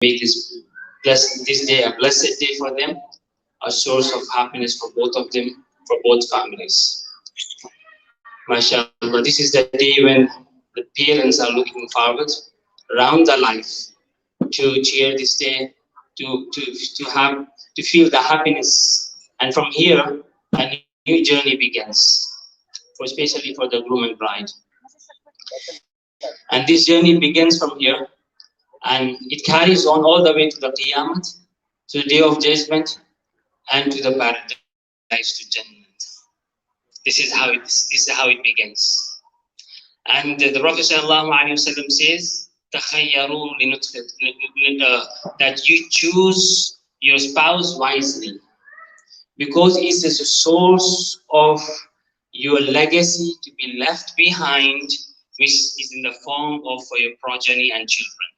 make this day a blessed day for them, a source of happiness for both of them, for both families. MashaAllah, this is the day when the parents are looking forward around their life to cheer this day, to feel the happiness, and from here a new journey begins, especially for the groom and bride. And this journey begins from here, and it carries on all the way to the Qiyamah, to the day of judgment, and to the paradise, to Jannah. This is how it begins. And the Prophet ﷺ says, that you choose your spouse wisely, because it is a source of your legacy to be left behind, which is in the form of your progeny and children.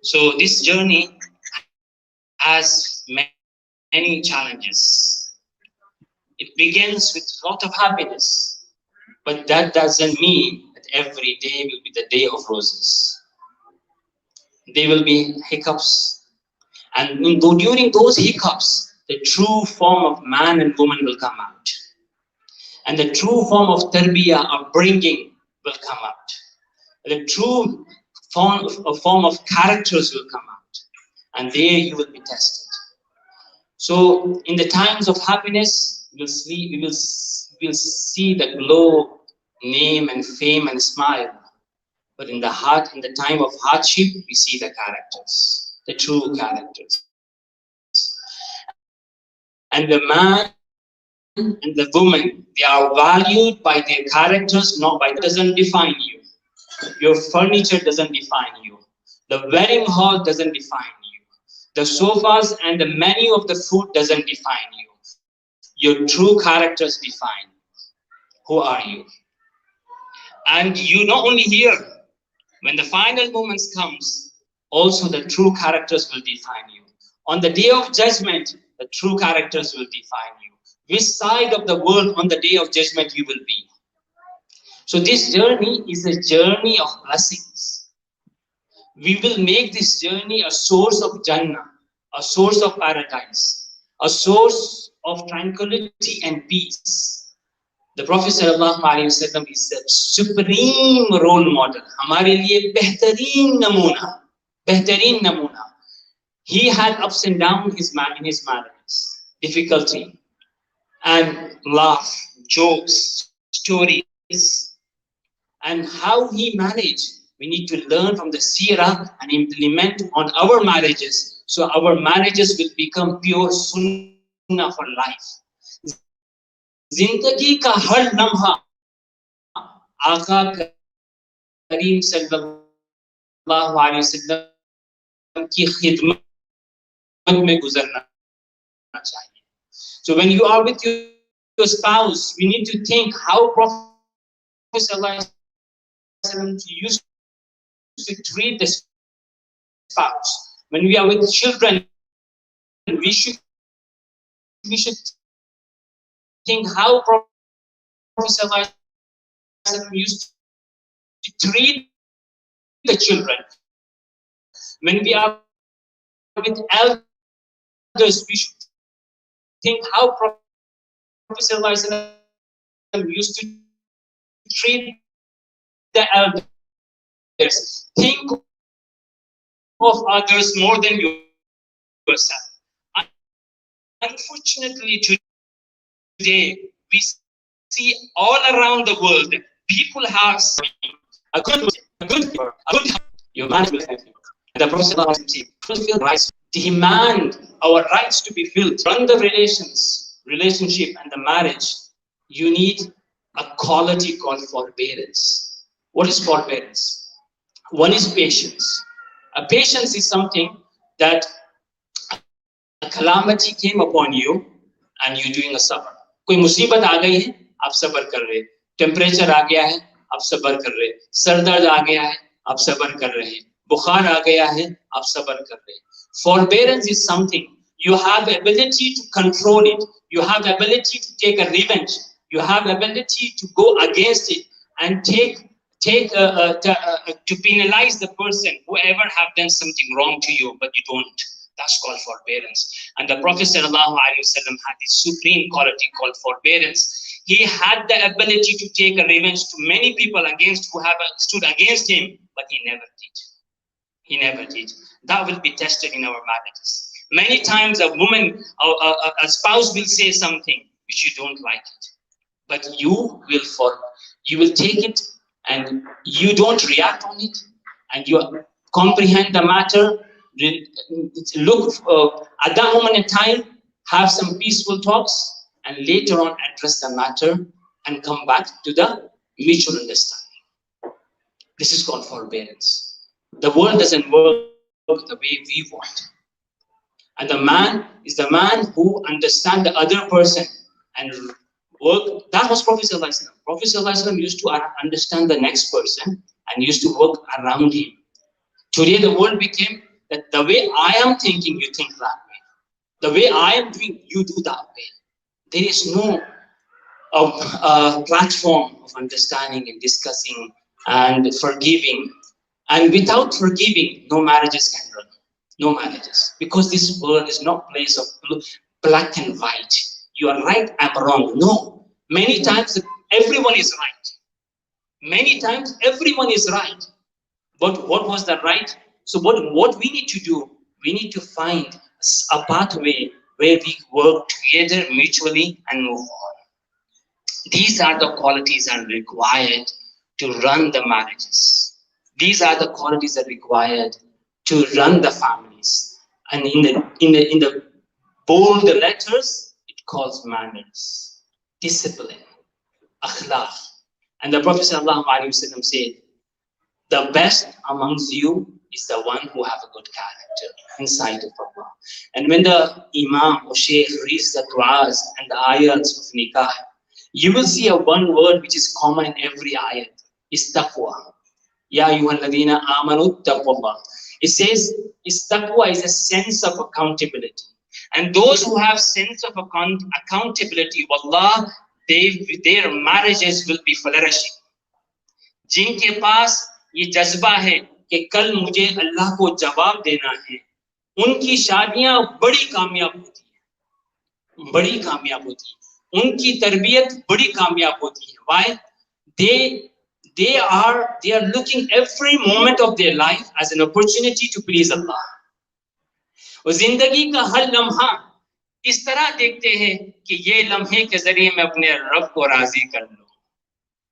So this journey has many challenges. It begins with a lot of happiness, but that doesn't mean that every day will be the day of roses. There will be hiccups, and during those hiccups, the true form of man and woman will come out, and the true form of tarbiyah, of bringing, will come out. The true form of characters will come out, and there you will be tested. So in the times of happiness, we will see the glow, name and fame and smile. But in the time of hardship, we see the characters, the true characters. And the man and the woman, they are valued by their characters, not by doesn't define you. Your furniture doesn't define you. The wedding hall doesn't define you. The sofas and the menu of the food doesn't define you. Your true characters define who are you. And you not only here, when the final moments comes, also the true characters will define you. On the day of judgment, the true characters will define you. Which side of the world on the day of judgment you will be. So this journey is a journey of blessings. We will make this journey a source of Jannah, a source of paradise, a source of tranquility and peace. The Prophet ﷺ is the supreme role model. हमारे लिए बेहतरीन नमूना. He had ups and downs in his marriage, difficulty, and laugh, jokes, stories, and how he managed. We need to learn from the seerah and implement on our marriages, so our marriages will become pure sunnah for life. जिंदगी का हर लम्हा आका करीम सल्लल्लाहु अलैहि वसल्लम की खिदमत में गुजरना चाहिए. So when you are with your spouse, we need to think how Prophet ﷺ used to treat the spouse. When we are with children, we should think how Prophet ﷺ used to treat the children. When we are with elders, we should think how Prophet ﷺ used to treat the elders. Think of others more than yourself. Unfortunately, today we see all around the world people have a good your man will help you. And the Prophet fulfill rights, demand our rights to be filled. Run the relationship and the marriage, you need a quality called forbearance. What is forbearance? One is patience. A patience is something that a calamity came upon you and you're doing a sabr. कोई मुसीबत आ गई है, आप सब्र कर रहे हैं. Temperature आ गया है, आप सब्र कर रहे हैं. सर दर्द आ गया है, आप सब्र कर रहे हैं. बुखार आ गया है, आप सब्र कर रहे हैं. Forbearance is something you have the ability to control it. You have the ability to take a revenge. You have the ability to go against it and take take to penalize the person, whoever have done something wrong to you, but you don't. That's called forbearance. And the Prophet ﷺ had this supreme quality called forbearance. He had the ability to take a revenge to many people against who have stood against him, but he never did. He never did. That will be tested in our marriages. Many times a woman, a spouse will say something which you don't like it, but you will take it and you don't react on it, and you comprehend the matter. Look at that moment in time, have some peaceful talks, and later on address the matter and come back to the mutual understanding. This is called forbearance. The world doesn't work the way we want. And the man is the man who understands the other person and work. That was Prophet ﷺ. Prophet ﷺ used to understand the next person and used to work around him. Today the world became that the way I am thinking, you think that way. The way I am doing, you do that way. There is no platform of understanding and discussing and forgiving. And without forgiving, no marriages can run. No marriages. Because this world is not a place of black and white. You are right, I'm wrong. No. Many times everyone is right. Many times everyone is right. But what was the right? So what we need to do, we need to find a pathway where we work together mutually and move on. These are the qualities that are required to run the marriages. These are the qualities that are required to run the families. And in the bold letters, it calls manners, discipline, akhlaq. And the Prophet ﷺ said, the best amongst you is the one who have a good character inside of Allah. And when the Imam or Shaykh reads the du'as and the ayats of nikah, you will see a one word which is common in every ayat, is taqwa. Ya ayyuhalladhina amanu taqwallah. It says, taqwa is a sense of accountability. And those who have sense of accountability, wallah, their marriages will be flourishing. जिनके पास ये जज्बा है कि कल मुझे अल्लाह को जवाब देना है, उनकी शादियां बड़ी कामयाब होती हैं, बड़ी कामयाब होती हैं, उनकी तरबियत बड़ी कामयाब होती है. Why? They are looking every moment of their life as an opportunity to please Allah. और जिंदगी का हर लम्हा इस तरह देखते हैं कि ये लम्हे के जरिए मैं अपने रब को राजी कर लूं.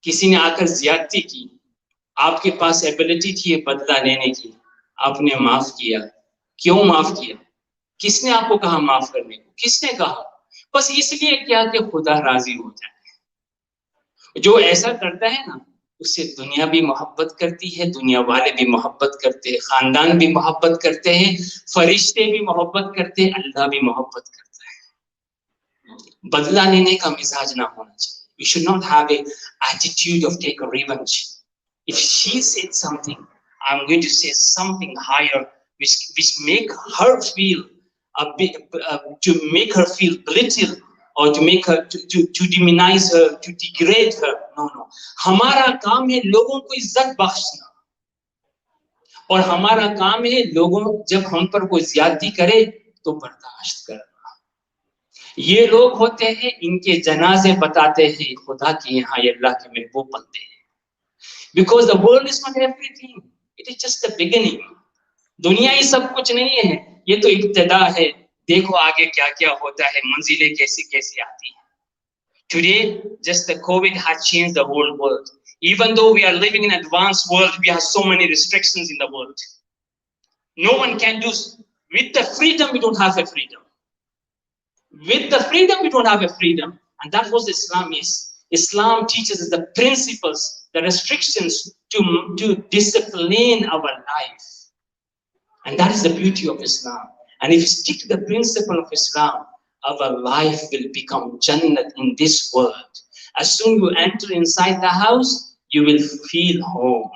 किसी ने आकर ज्यादती की, आपके पास एबिलिटी थी बदला लेने की, आपने माफ किया. क्यों माफ किया? किसने आपको कहा माफ करने को? किसने कहा? बस इसलिए क्या कि खुदा राजी हो जाए. जो ऐसा करता है ना, उससे दुनिया भी मोहब्बत करती है, दुनिया वाले भी मोहब्बत करते हैं, खानदान भी मोहब्बत करते हैं, फरिश्ते भी मोहब्बत करते हैं, अल्लाह भी मोहब्बत करता है. बदला लेने का मिजाज ना होना चाहिए. We should not have an attitude of take a revenge. If she said something, I'm going to say something higher, which make her feel to make her feel belittled, or to make her to demonize her, to degrade her. No. हमारा काम है लोगों को इज्जत बख्शना, और हमारा काम है लोगों जब हम पर कोई ज्यादती करे तो बर्दाश्त करना. ये लोग होते हैं, इनके जनाजे बताते हैं खुदा के यहाँ ये अल्लाह के महबूब बनते हैं. Because the world is not everything. It is just the beginning. दुनिया ही सब कुछ नहीं है, ये तो इब्तिदा है. देखो आगे क्या क्या होता है, मंजिलें कैसी कैसी आती हैं. Today, just the COVID has changed the whole world. Even though we are living in an advanced world, we have so many restrictions in the world. No one can do. With the freedom, we don't have a freedom. With the freedom, we don't have a freedom. And that's what Islam is. Islam teaches us the principles, the restrictions to discipline our life. And that is the beauty of Islam. And if you stick to the principle of Islam, our life will become Jannat in this world. As soon as you enter inside the house, you will feel home.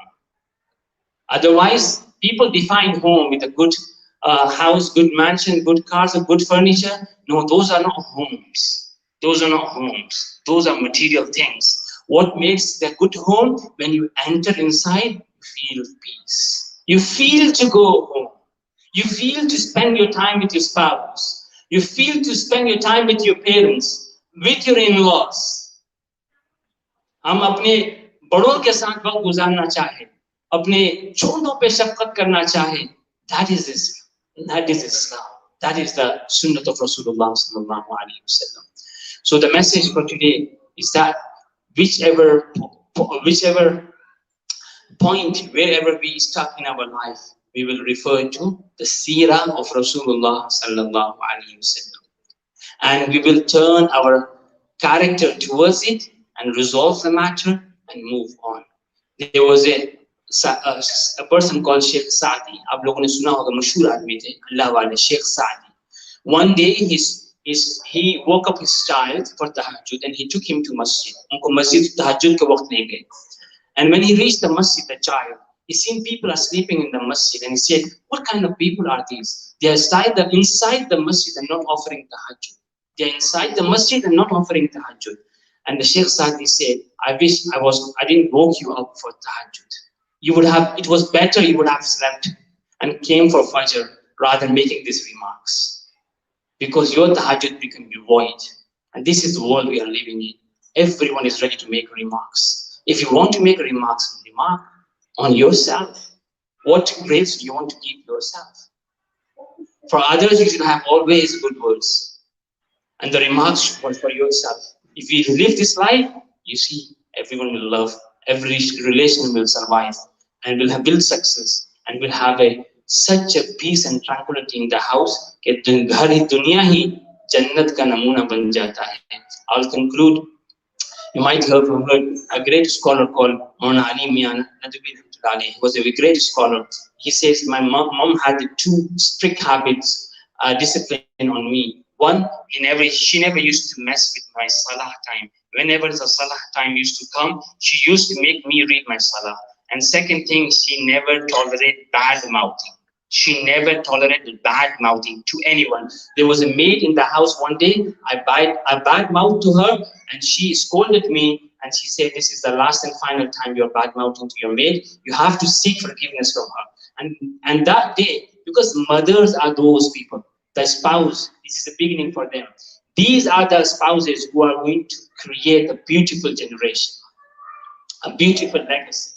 Otherwise, people define home with a good house, good mansion, good cars, or good furniture. No, those are not homes. Those are not homes. Those are material things. What makes the good home? When you enter inside, you feel peace. You feel to go home. You feel to spend your time with your spouse. You feel to spend your time with your parents, with your in-laws. हम अपने बड़ों के साथ वक्त गुजारना चाहे, अपने छोटों पे शफकत करना चाहे, that is Islam. That is Islam. That is the Sunnah of Rasulullah sallallahu alaihi wasallam. So the message for today is that whichever point, wherever we stuck in our life, we will refer to the seerah of Rasulullah sallallahu alaihi wasallam, and we will turn our character towards it and resolve the matter and move on. There was a person called Sheikh Saadi. आप लोगों ने सुना होगा, मशहूर आदमी थे अल्लाह वाले Sheikh Saadi. One day he woke up his child for tahajjud and he took him to masjid. उनको मस्जिद tahajjud के वक्त ले गए. And when he reached the masjid, the child, he seen people are sleeping in the masjid, and he said, "What kind of people are these? They are inside the masjid and not offering tahajjud. They are inside the masjid and not offering tahajjud." And the Sheikh Saadi said, "I wish I didn't woke you up for tahajjud. It was better you would have slept and came for fajr rather than making these remarks. Because your tahajjud become void. And this is the world we are living in. Everyone is ready to make remarks. If you want to make remarks, remark on yourself. What grades do you want to give yourself? For others, you should have always good words. And the remarks were for yourself. If you live this life, you see, everyone will love, every relation will survive, and will build success, and will have such a peace and tranquility in the house that ghar hi duniya hi jannat ka namuna ban jata hai." I'll conclude. You might have heard a great scholar called Maulana Ali Mian Nadwi. He was a great scholar. He says, "My mom had two strict habits, discipline on me. One, she never used to mess with my salah time. Whenever the salah time used to come, she used to make me read my salah. And second thing, she never tolerated bad mouthing. She never tolerated bad mouthing to anyone. There was a maid in the house one day. I bad mouthed to her, and she scolded me. And she said, "This is the last and final time you're bad mouthing to your maid. You have to seek forgiveness from her." And that day, because mothers are those people, the spouse, this is the beginning for them. These are the spouses who are going to create a beautiful generation, a beautiful legacy.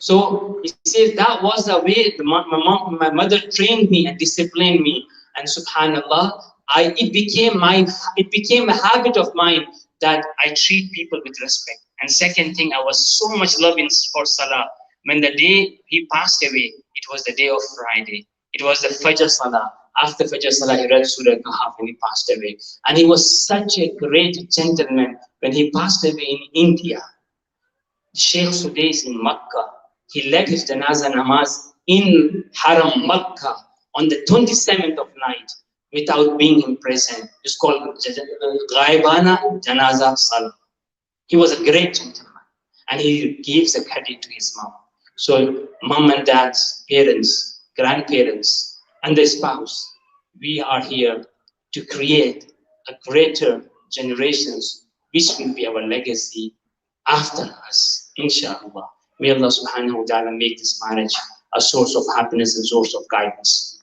So he says that was the way my mother trained me and disciplined me, and subhanallah, it became a habit of mine that I treat people with respect. And second thing, I was so much loving for salah. When the day he passed away, it was the day of Friday. It was the Fajr Salah. After Fajr Salah, he read Surah Kahf and he passed away. And he was such a great gentleman. When he passed away in India, Sheikh Sudais in Makkah, he led his Janaza Namaz in Haram Makkah on the 27th of night without being in present. It's called Ghaibana Janaza Salah. He was a great gentleman, and he gives a credit to his mom. So mom and dad's parents, grandparents, and their spouse, we are here to create a greater generations which will be our legacy after us, inshallah. May Allah subhanahu wa ta'ala make this marriage a source of happiness and source of guidance.